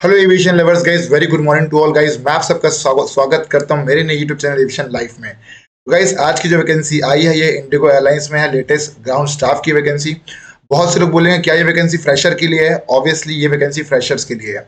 Hello aviation lovers guys, very good morning to all guys. मैं आप सबका स्वागत करता हूं मेरे नए यूट्यूब चैनल एविएशन लाइफ में। तो गाइस, आज की जो वैकेंसी आई है ये इंडिगो एयरलाइंस में है, लेटेस्ट ग्राउंड स्टाफ की वैकेंसी। बहुत से लोग बोलेंगे क्या ये वैकेंसी फ्रेशर के लिए है? ऑब्वियसली ये वैकेंसी फ्रेशर्स के लिए है।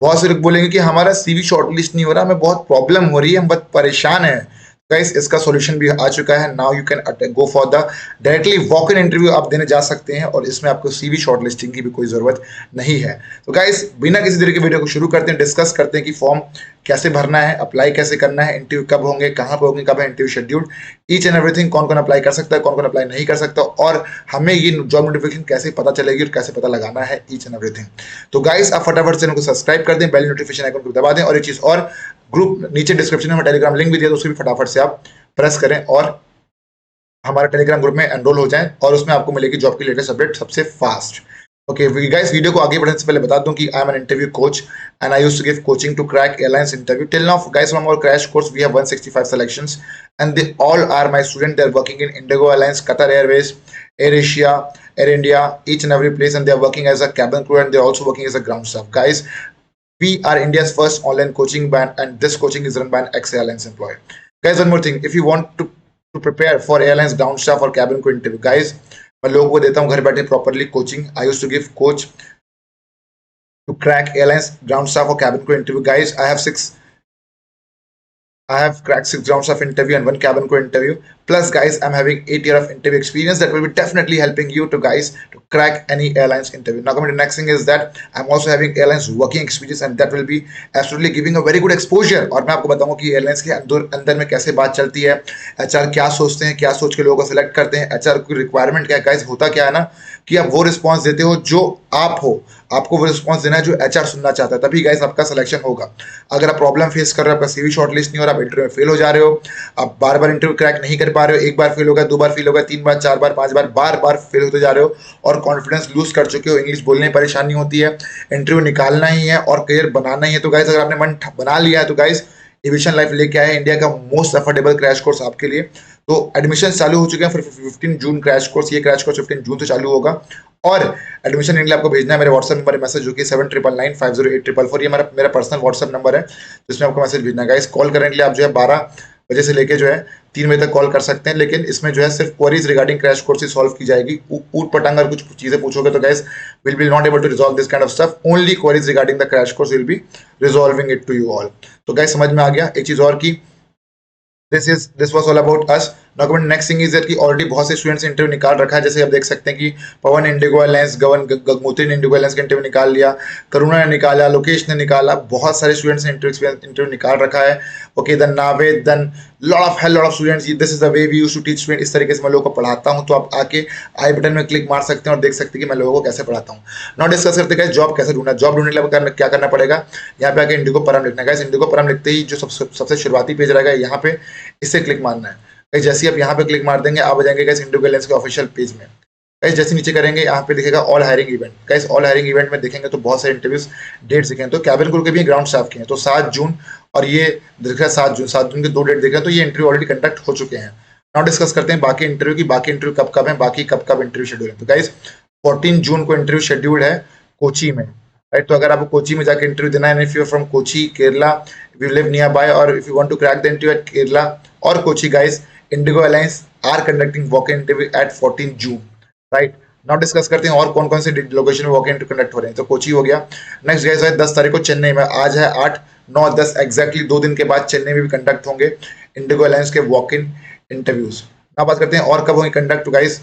बहुत से लोग बोलेंगे कि हमारा सीवी शॉर्टलिस्ट नहीं हो रहा, हमें बहुत प्रॉब्लम हो रही है, हम बहुत परेशान है। गाइस, इसका सॉल्यूशन भी आ चुका है। Now you can go for the directly walk in interview आप देने जा सकते हैं, और इसमें आपको सीवी शॉर्टलिस्टिंग की भी कोई जरूरत नहीं है। तो गाइस, बिना किसी तरह की वीडियो को शुरू करते हैं, डिस्कस करते हैं कि फॉर्म कैसे भरना है, अप्लाई कैसे करना है, इंटरव्यू कब होंगे, कहाँ पे होंगे, कब है interview scheduled, each and everything, कौन कौन अप्लाई कर सकता है, कौन कौन अप्लाई नहीं कर सकता, और हमें ये जॉब नोटिफिकेशन कैसे पता चलेगी और कैसे पता लगाना है, ईच एंड एवरीथिंग। तो गाइस, आप फटाफट चैनल को सब्सक्राइब कर दें, बेल नोटिफिकेशन आइकन को दबा दें, और ये चीज और ग्रुप नीचे डिस्क्रिप्शन में टेलीग्राम लिंक भी दिया, तो उसको भी फटाफट से आप प्रेस करें और हमारे टेलीग्राम ग्रुप में एनरोल हो जाएं, और उसमें आपको मिलेगी जॉब की लेटेस्ट अपडेट सबसे फास्ट। ओके गाइस, वीडियो को आगे बढ़ने से पहले बता दूं कि I am an interview coach and I used to give coaching to crack airlines interview till now. Guys, from our crash course we have 165 selections and they all are my students. They are working in Indigo Airlines, Qatar Airways, Air Asia, Air India, each and every place, and they are working as a cabin crew and they are also working as a ground staff. Guys, we are India's first online coaching brand, and this coaching is run by an ex-airlines employee. Guys, one more thing, if you want to prepare for airlines ground staff or cabin crew interview, guys, मैं लोगों को देता हूँ घर बैठे properly coaching. I used to give coach to crack airlines ground staff और cabin crew interview. Guys, I have cracked 6 rounds of interview and 1 cabin crew interview. Plus, guys, I'm having 8 years of interview experience that will be definitely helping you to guys to crack any airlines interview. Now, coming to the next thing is that I'm also having airlines working experience, and that will be absolutely giving a very good exposure. और मैं आपको बताऊंगा कि airlines के अंदर में कैसे बात चलती है, एचआर क्या सोचते हैं, क्या सोच के लोगों को सिलेक्ट करते हैं, एचआर की रिक्वायरमेंट क्या है। गाइस, होता क्या है ना कि आप वो रिस्पॉन्स देते हो जो आप हो, आपको वो रिस्पॉन्स देना है जो एचआर सुनना चाहता है, तभी गाइस आपका सिलेक्शन होगा। अगर आप प्रॉब्लम फेस कर रहे हो, आपका सीवी शॉर्टलिस्ट नहीं हो रहा, आप इंटरव्यू में फेल हो जा रहे हो, आप बार बार इंटरव्यू क्रैक नहीं कर पा रहे हो, एक बार फेल होगा, 2 बार फेल होगा, 3 बार, 4 बार, 5 बार, बार बार फेल होते जा रहे हो, और कॉन्फिडेंस लूज कर चुके हो, इंग्लिश बोलने में परेशानी होती है, इंटरव्यू निकालना ही है और करियर बनाना ही है। तो गाइस, अगर आपने मन बना लिया है तो गाइस, एविएशन लाइफ लेके आए इंडिया का मोस्ट अफोर्डेबल क्रैश कोर्स आपके लिए। तो एडमिशन चालू हो चुके हैं फिर 15 जून क्रैश कोर्स, ये क्रैश कोर्स 15 जून से चालू होगा, और एडमिशन के लिए आपको भेजना है मेरे व्हाट्सएप नंबर मैसेज, जो कि 7999508444, ये मेरा पर्सनल व्हाट्सएप नंबर है, जिसमें आपको मैसेज भेजना है। गाइस, कॉल करने के लिए आप जो है 12 बजे से लेके जो है 3 बजे तक कॉल कर सकते हैं, लेकिन इसमें जो है सिर्फ क्वेरीज रिगार्डिंग क्रैश कोर्स ही सॉल्व की जाएगी। ऊट पटांग अगर कुछ चीजें पूछोगे तो guys will not able to resolve this kind of stuff. Only queries regarding the crash course will be resolving it to you all. तो गाइस, समझ में आ गया। एक चीज और की, this was all about us. Now coming next thing is that कि already बहुत से स्टूडेंट्स इंटरव्यू निकाल रखा है। जैसे आप देख सकते हैं कि पवन इंडिगो एयरलाइंस, गगमुत्री ने इंडिगो एयरलाइंस का इंटरव्यू निकाल लिया, करुणा ने निकाला, लोकेश ने निकाला, बहुत सारे स्टूडेंट्स ने इंटरव्यू निकाल रखा है। Okay, then Naved, then lot of students. This is the way we used to teach student. इस तरीके से मैं लोगों को पढ़ाता हूँ, तो आप आके आई बटन में क्लिक मार सकते हैं और देख सकते हैं कि मैं लोगों को कैसे पढ़ाता हूँ। नाउ डिस्कस करते हैं जॉब कैसे ढूंढना। जॉब ढूंढने के लिए क्या करना पड़ेगा, यहाँ पे आके इंडिगो परम लिखना है। इंडिगो परम लिखते ही जो सबसे शुरुआती पेज रहेगा, यहाँ पे इससे क्लिक मारना है। जैसे आप यहाँ पे क्लिक मार देंगे, आप आ जाएंगे गाइस इंडिगो एयरलाइंस के ऑफिशियल पेज में। गाइस, जैसे नीचे करेंगे, यहाँ पे दिखेगा all hiring event. Guys, all hiring event में देखेंगे तो बहुत सारे इंटरव्यूज डेट्स दिखे हैं। तो कैबिन क्रू के भी ग्राउंड स्टाफ के हैं, तो 7 जून और ये दिख रहा है 7 जून के 2 डेट दिख रहे हैं। तो ये इंटरव्यू ऑलरेडी कंडक्ट हो चुके हैं। नाउ डिस्कस करते हैं बाकी इंटरव्यू की, बाकी इंटरव्यू कब कब है, बाकी कब कब इंटरव्यू शेड्यूल है। तो गाइस, 14 जून को इंटरव्यू शेड्यूल्ड है कोची में, राइट। तो अगर आपको कोची में जाकर इंटरव्यू देना है, if you are from Kochi Kerala, if you live near by, और if you want to crack the interview at Kerala और Kochi, guys IndiGo airlines are conducting walk in interview at 14 June, right. Now discuss करते हैं और कौन कौन से लोकेशन में walk in interview conduct हो रहे हैं। तो कोची हो गया। नेक्स्ट गाइस है 10 तारीख को चेन्नई में। आज है 8, 9, 10 एग्जैक्टली 2 दिन के बाद चेन्नई में भी कंडक्ट होंगे इंडिगो एयरलाइंस के वॉक इन इंटरव्यूज। now बात करते हैं और कब होंगे कंडक्ट। तो गाइस,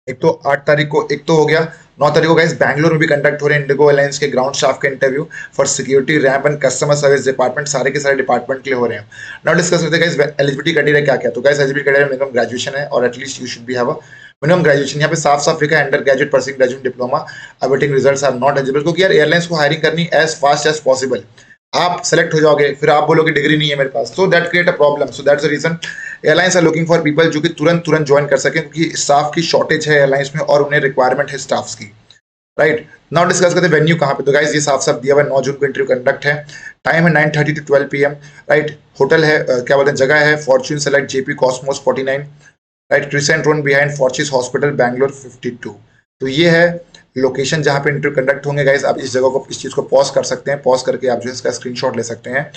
एक तो 8 तारीख को एक तो हो गया, 9 तारीख को गाइस बैंगलोर में भी कंडक्ट हो रहे हैं इंडिगो एयरलाइंस के ग्राउंड स्टाफ के interview for security, ramp and customer service department. सारे के सारे डिपार्टमेंट के लिए हो रहे हैं। नाउ डिस्कस करते हैं गाइस एलिजिबिलिटी क्राइटेरिया क्या क्या। तो guys, eligibility criteria minimum graduation है, और at least you should be have a minimum graduation. यहाँ पे साफ साफ लिखा है under graduate, person graduate, diploma, awaiting results are not eligible. क्योंकि यार एयरलाइंस को हायरिंग करनी एज फास्ट एज पॉसिबल। आप सेलेक्ट हो जाओगे, फिर आप बोलोगे डिग्री नहीं है मेरे पास, so that create a problem. So that's the reason airlines are looking for people जो कि तुरंत ज्वाइन कर सकें, क्योंकि स्टाफ की शॉर्टेज है एयरलाइंस में और उन्हें रिक्वायरमेंट है स्टाफ्स की, राइट। नाउ डिस्कस करते हैं वेन्यू कहाँ पे। तो गाइस, ये साफ साफ दिया हुआ है, 9 जून को इंटरव्यू कंडक्ट है। टाइम है 9:30 to 12 PM, राइट। होटल है क्या बोलते हैं, जगह है Fortune Select JP Cosmos 49, right. Crescent Road behind Fortis Hospital Bangalore 52। तो ये है लोकेशन जहाँ पे इंटरव्यू कंडक्ट होंगे गाइस, आप इस जगह को, इस चीज को पॉज कर सकते हैं, पॉज करके आप जो है इसका स्क्रीनशॉट ले सकते हैं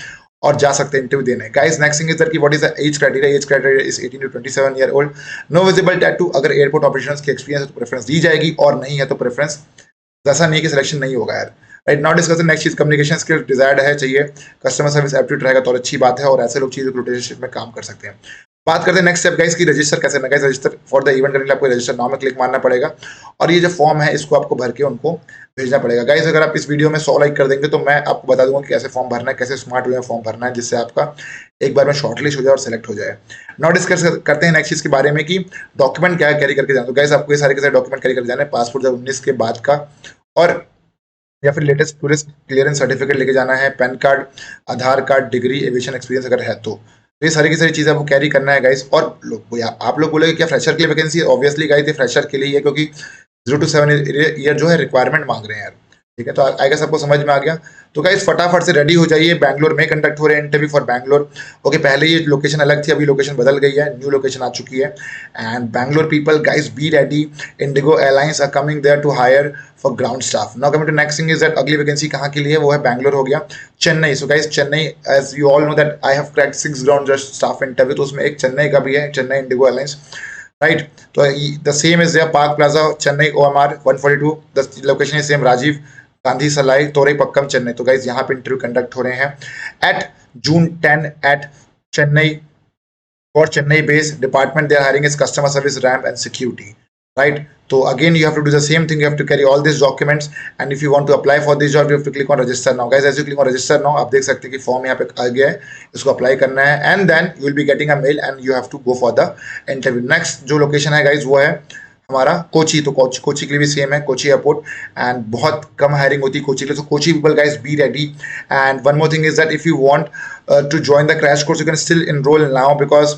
और जा सकते हैं इंटरव्यू देने। Guys next thing is that कि what is the age criteria, age criteria is 18 to 27 year old, no visible tattoo, अगर एयरपोर्ट ऑपरेशंस की एक्सपीरियंस है तो प्रेफरेंस दी जाएगी, और नहीं है तो प्रेफरेंस, ऐसा नहीं है कि सिलेक्शन नहीं होगा यार। Right, now discuss the next चीज, कम्युनिकेशन स्किल डिजायर्ड है, चाहिए, कस्टमर सर्विस एप्टीट्यूड रहेगा तो और अच्छी बात है, और ऐसे लोग चीज रिक्रूटरशिप में काम कर सकते हैं। बात करते हैं नेक्स्ट स्टेप गाइस की रजिस्टर कैसे करना है। Guys register for the event करने के लिए आपको रजिस्टर नाउ में क्लिक मारना पड़ेगा, और ये जो फॉर्म है इसको आपको भर के उनको भेजना पड़ेगा। गाइस अगर आप इस वीडियो में 100 लाइक कर देंगे तो मैं आपको बता दूंगा कि कैसे फॉर्म भरना है, कैसे स्मार्ट वे में फॉर्म भरना है, जिससे आपका एक बार में शॉर्टलिस्ट हो जाए और सेलेक्ट हो जाए। नाउ डिस्कस करते हैं नेक्स्ट चीज के बारे में कि डॉक्यूमेंट क्या कैरी करके जाना। तो गाइस आपको ये सारे के सारे डॉक्यूमेंट कैरी करके जाना है, पासपोर्ट 2019 के बाद का, और या फिर लेटेस्ट टूरिस्ट क्लियरेंस सर्टिफिकेट लेके जाना है, पैन कार्ड, आधार कार्ड, डिग्री, एविएशन एक्सपीरियंस अगर है तो ये सारी की सारी चीजें आपको कैरी करना है गाइस। और आप लोग बोलेंगे क्या फ्रेशर के लिए वैकेंसी है? ऑब्वियसली गाइस ये फ्रेशर के लिए है, क्योंकि 0 to 7 ईयर जो है रिक्वायरमेंट मांग रहे हैं यार। ठीक है, तो आई गेस आपको समझ में आ गया। तो गाइस फटाफट से रेडी हो जाइए, बैंगलोर में कंडक्ट हो रहे हैं इंटरव्यू फॉर बैंगलोर। ओके, पहले ये लोकेशन अलग थी, अभी लोकेशन बदल गई है, न्यू लोकेशन आ चुकी है। And Bangalore people guys be ready, IndiGo airlines are coming there to hire for ground staff. Now coming to next thing is that अगली वैकेंसी कहाँ के लिए, वो है बैंगलोर हो गया, Chennai. So guys Chennai, as you all know that I have cracked 6 ground staff interview, तो उसमें एक चेन्नई का भी है, चेन्नई इंडिगो एयरलाइंस। राइट, तो the same is there, park plaza Chennai, OMR 142, the location is same, Rajiv Gandhi Salai Thoraipakkam Chennai. तो गाइज यहाँ पे इंटरव्यू कंडक्ट हो रहे हैं at June 10 at Chennai for Chennai based department they are hiring is customer service, ramp and security. Right, so again you have to do the same thing, you have to carry all these documents, and if you want to apply for this job you have to click on register now guys। as you click on register now आप देख सकते हैं कि form यहाँ पे आ गया है, इसको अप्लाई करना है, and then you will be getting a mail and you have to go for the interview। next जो लोकेशन है गाइज वो है हमारा कोची। तो कोची के लिए भी सेम है, कोची एयरपोर्ट, एंड बहुत कम हायरिंग होती है कोची के लिए, तो Kochi people guys be ready. And one more thing is that if you want to join the crash course you can still enroll now, because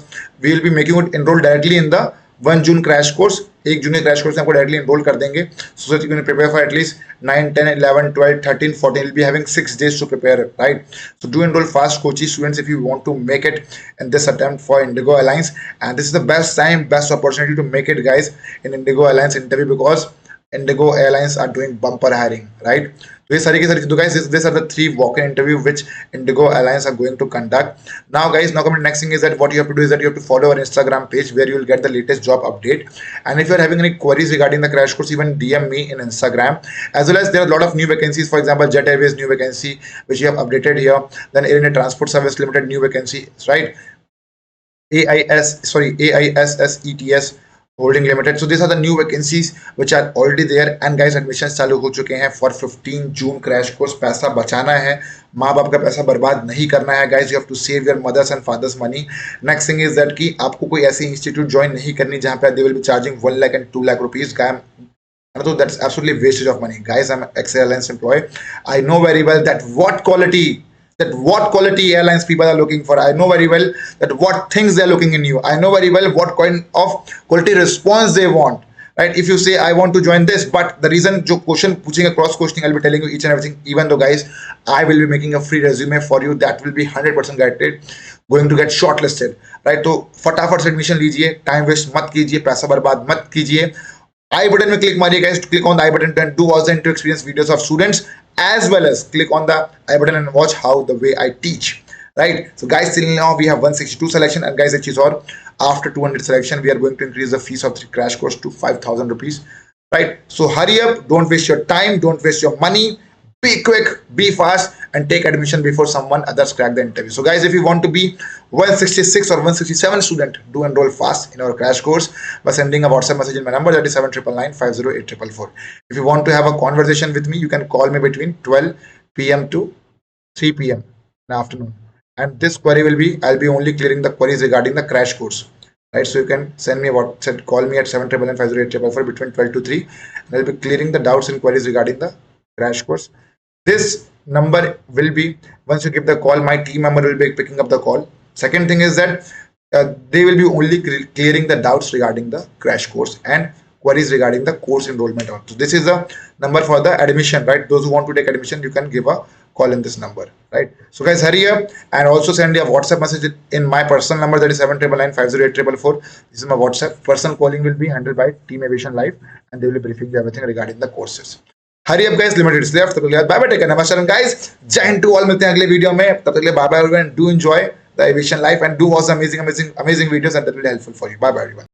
we will be making it enroll directly in the 1 June crash course। 1 June crash course में आपको directly enrol कर देंगे, so that you can prepare for at least 9, 10, 11, 12, 13, 14 will be having 6 days to prepare, right? So do enroll fast Kochi students if you want to make it in this attempt for Indigo Airlines, and this is the best time, best opportunity to make it guys in Indigo Airlines interview, because Indigo Airlines are doing bumper hiring, right? तो ये सारी की सारी, तो guys these are the 3 walk-in interview which Indigo Airlines are going to conduct now guys। now coming next thing is that what you have to do is that you have to follow our Instagram page where you will get the latest job update, and if you are having any queries regarding the crash course even DM me in Instagram, as well as there are a lot of new vacancies, for example Jet Airways new vacancy which you have updated here, then Air India Transport Service Limited new vacancy, right? AISSETS Holding Limited, so these are the new vacancies which are already there, and guys admissions चालू हो चुके हैं for 15 June crash course। पैसा बचाना है, माँ बाप का पैसा बर्बाद नहीं करना है guys, you have to save your mothers and fathers money। next thing is that कि आपको कोई ऐसी इंस्टीट्यूट ज्वाइन नहीं करनी जहाँ पे they will be charging 1 lakh and 2 lakh rupees guys, so that's absolutely wastage of money guys। I'm an ex-airlines employee, I know very well that what quality airlines people are looking for, I know very well that what things they are looking in you, I know very well what kind of quality response they want, right? if you say I want to join this, but the reason jo question puchenge cross questioning, I'll be telling you each and everything, even though guys I will be making a free resume for you that will be 100% guaranteed going to get shortlisted, right? तो फटाफट से admission लीजिए, time waste मत कीजिए, पैसा बर्बाद मत कीजिए। आई बटन में क्लिक मारिए guys, to click on the I button and do watch the interview experience videos of students, as well as click on the I button and watch how the way I teach, right? So guys till now we have 162 selection, and guys एक चीज और, after 200 selection we are going to increase the fees of the crash course to 5,000 rupees, right? So hurry up, don't waste your time, don't waste your money, be quick, be fast, and take admission before someone others crack the interview। so guys if you want to be 166 or 167 student, do enroll fast in our crash course by sending a WhatsApp message in my number, that is 7999508444। if you want to have a conversation with me you can call me between 12 p.m. to 3 p.m. in the afternoon, and this query will be, I'll be only clearing the queries regarding the crash course, right? so you can send me a WhatsApp, call me at 7999508444 between 12 to 3, and I'll be clearing the doubts and queries regarding the crash course। this number will be, once you give the call, my team member will be picking up the call। second thing is that they will be only clearing the doubts regarding the crash course, and queries regarding the course enrollment. So this is the number for the admission, right? Those who want to take admission, you can give a call in this number, right? So guys, hurry up and also send a WhatsApp message in my personal number, that is 79950844. This is my WhatsApp. Personal calling will be handled by Team Aviation Live, and they will be briefing you everything regarding the courses. Hurry up guys, limited is left. तब तक के लिए bye bye, take care, नमस्कार guys, जय Hind to all. मिलते हैं अगले video में. तब तक के लिए bye bye everyone. Do enjoy the aviation life and do watch amazing videos and that will be helpful for you. Bye bye everyone.